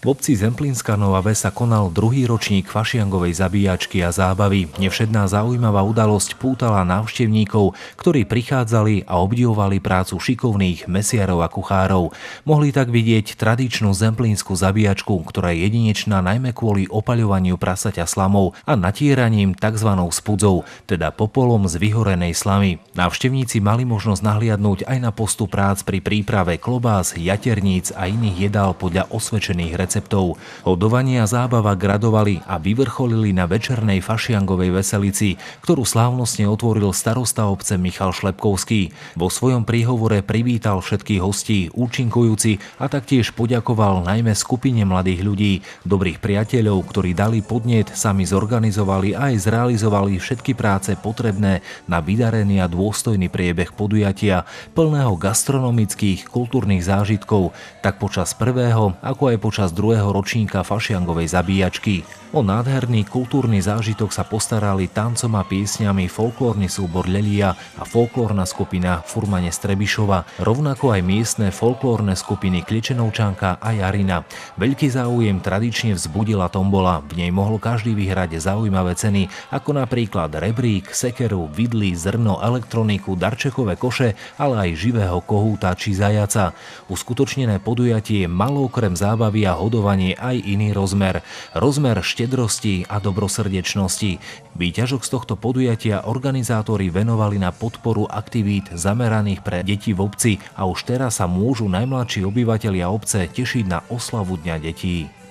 V obci Zemplínska Nová Ves sa konal druhý ročník fašiangovej zabíjačky a zábavy. Nevšedná zaujímavá udalosť pútala návštevníkov, ktorí prichádzali a obdivovali prácu šikovných mesiarov a kuchárov. Mohli tak vidieť tradičnú zemplínsku zabíjačku, ktorá je jedinečná najmä kvôli opaľovaniu prasaťa slamou a natieraním tzv. Spudzou, teda popolom z vyhorenej slamy. Návštevníci mali možnosť nahliadnúť aj na postup prác pri príprave klobás, jaterníc a iných jedál podľa osvedčených receptov. Hodovanie a zábava gradovali a vyvrcholili na večernej fašiangovej veselici, ktorú slávnostne otvoril starosta obce Michal Šlepkovský. Vo svojom príhovore privítal všetkých hostí, účinkujúci a taktiež poďakoval najmä skupine mladých ľudí, dobrých priateľov, ktorí dali podnet, sami zorganizovali a aj zrealizovali všetky práce potrebné na vydarený a dôstojný priebeh podujatia, plného gastronomických, kultúrnych zážitkov, tak počas prvého, ako aj počas druhého ročníka fašiangovej zabíjačky. O nádherný kultúrny zážitok sa postarali tancom a piesňami folklórny súbor Lelia a folklórna skupina Furmane z Trebišova, rovnako aj miestne folklórne skupiny Kličenovčanka a Jarina. Veľký záujem tradične vzbudila tombola, v nej mohol každý vyhrať zaujímavé ceny, ako napríklad rebrík, sekeru, vidly, zrno, elektroniku, darčekové koše, ale aj živého kohúta či zajaca. Uskutočnené podujatie malo okrem zábavy a hodovanie aj iný rozmer. Rozmer štedrosti a dobrosrdečnosti. Výťažok z tohto podujatia organizátori venovali na podporu aktivít zameraných pre deti v obci a už teraz sa môžu najmladší obyvatelia obce tešiť na oslavu Dňa detí.